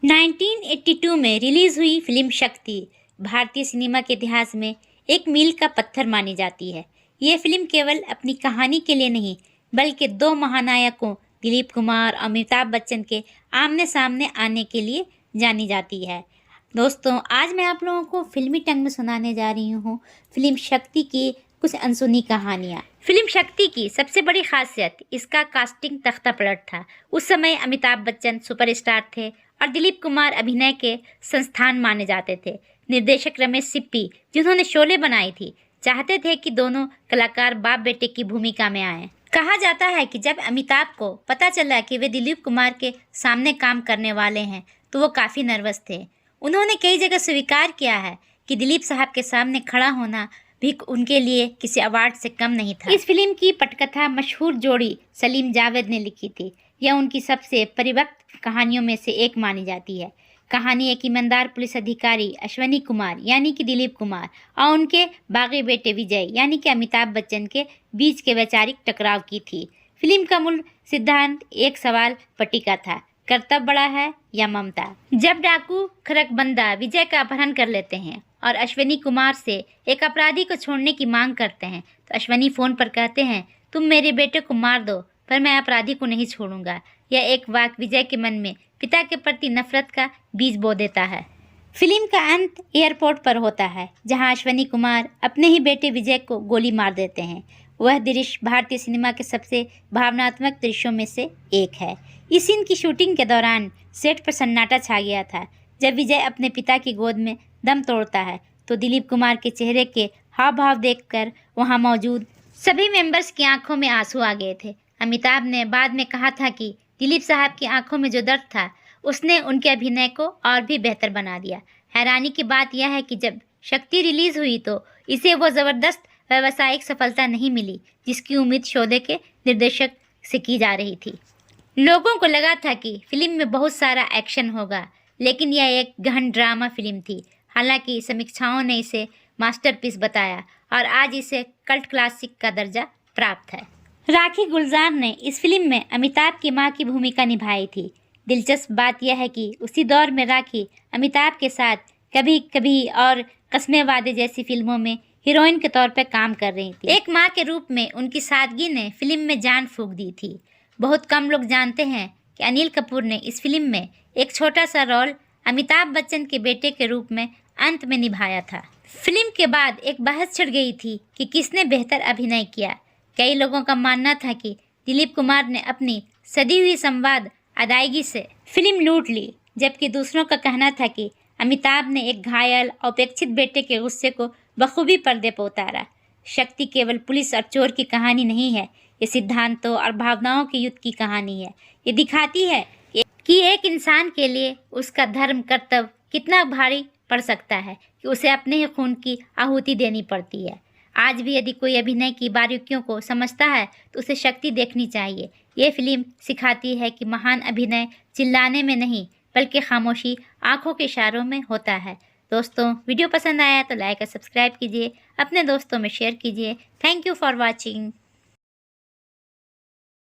1982 में रिलीज हुई फिल्म शक्ति भारतीय सिनेमा के इतिहास में एक मील का पत्थर मानी जाती है। ये फिल्म केवल अपनी कहानी के लिए नहीं, बल्कि दो महानायकों दिलीप कुमार और अमिताभ बच्चन के आमने सामने आने के लिए जानी जाती है। दोस्तों, आज मैं आप लोगों को फिल्मी टंग में सुनाने जा रही हूँ फिल्म शक्ति की कुछ अनसुनी कहानियाँ। फिल्म शक्ति की सबसे बड़ी खासियत इसका कास्टिंग तख्ता पलट था। उस समय अमिताभ बच्चन सुपरस्टार थे और दिलीप कुमार अभिनय के संस्थान माने जाते थे। निर्देशक रमेश सिप्पी, जिन्होंने शोले बनाई थी, चाहते थे कि दोनों कलाकार बाप बेटे की भूमिका में आएं। कहा जाता है कि जब अमिताभ को पता चला कि वे दिलीप कुमार के सामने काम करने वाले हैं तो वो काफ़ी नर्वस थे। उन्होंने कई जगह स्वीकार किया है कि दिलीप साहब के सामने खड़ा होना भी उनके लिए किसी अवार्ड से कम नहीं था। इस फिल्म की पटकथा मशहूर जोड़ी सलीम जावेद ने लिखी थी। यह उनकी सबसे परिपक्व कहानियों में से एक मानी जाती है। कहानी एक ईमानदार पुलिस अधिकारी अश्वनी कुमार यानी कि दिलीप कुमार और उनके बागी बेटे विजय यानी कि अमिताभ बच्चन के बीच के वैचारिक टकराव की थी। फिल्म का मूल सिद्धांत एक सवाल पट्टिका था, कर्तव्य बड़ा है या ममता। जब डाकू खरकबंदा विजय का अपहरण कर लेते हैं और अश्वनी कुमार से एक अपराधी को छोड़ने की मांग करते हैं तो अश्वनी फोन पर कहते हैं, तुम मेरे बेटे को मार दो पर मैं अपराधी को नहीं छोड़ूंगा। यह एक वाक्य विजय के मन में पिता के प्रति नफरत का बीज बो देता है। फिल्म का अंत एयरपोर्ट पर होता है, जहां अश्वनी कुमार अपने ही बेटे विजय को गोली मार देते हैं। वह दृश्य भारतीय सिनेमा के सबसे भावनात्मक दृश्यों में से एक है। इस सीन की शूटिंग के दौरान सेट पर सन्नाटा छा गया था। जब विजय अपने पिता की गोद में दम तोड़ता है तो दिलीप कुमार के चेहरे के हाव भाव देखकर वहां मौजूद सभी मेंबर्स की आंखों में आंसू आ गए थे। अमिताभ ने बाद में कहा था कि दिलीप साहब की आंखों में जो दर्द था उसने उनके अभिनय को और भी बेहतर बना दिया। हैरानी की बात यह है कि जब शक्ति रिलीज हुई तो इसे वो ज़बरदस्त व्यावसायिक सफलता नहीं मिली जिसकी उम्मीद शोले के निर्देशक से की जा रही थी। लोगों को लगा था कि फिल्म में बहुत सारा एक्शन होगा, लेकिन यह एक गहन ड्रामा फिल्म थी। हालांकि समीक्षाओं ने इसे मास्टरपीस बताया और आज इसे कल्ट क्लासिक का दर्जा प्राप्त है। राखी गुलजार ने इस फिल्म में अमिताभ की मां की भूमिका निभाई थी। दिलचस्प बात यह है कि उसी दौर में राखी अमिताभ के साथ कभी कभी और कस्मे वादे जैसी फिल्मों में हीरोइन के तौर पर काम कर रही थी। एक मां के रूप में उनकी सादगी ने फिल्म में जान फूंक दी थी। बहुत कम लोग जानते हैं कि अनिल कपूर ने इस फिल्म में एक छोटा सा रोल अमिताभ बच्चन के बेटे के रूप में अंत में निभाया था। फिल्म के बाद एक बहस छिड़ गई थी कि किसने बेहतर अभिनय किया। कई लोगों का मानना था कि दिलीप कुमार ने अपनी सदी हुई संवाद अदायगी से फिल्म लूट ली, जबकि दूसरों का कहना था कि अमिताभ ने एक घायल और उपेक्षित बेटे के गुस्से को बखूबी पर्दे पर उतारा। शक्ति केवल पुलिस और चोर की कहानी नहीं है, ये सिद्धांतों और भावनाओं के युद्ध की कहानी है। ये दिखाती है कि एक इंसान के लिए उसका धर्म कर्तव्य कितना भारी पड़ सकता है कि उसे अपने ही खून की आहुति देनी पड़ती है। आज भी यदि कोई अभिनय की बारीकियों को समझता है तो उसे शक्ति देखनी चाहिए। ये फिल्म सिखाती है कि महान अभिनय चिल्लाने में नहीं बल्कि खामोशी आंखों के इशारों में होता है। दोस्तों, वीडियो पसंद आया तो लाइक और सब्सक्राइब कीजिए, अपने दोस्तों में शेयर कीजिए। Thank you for watching.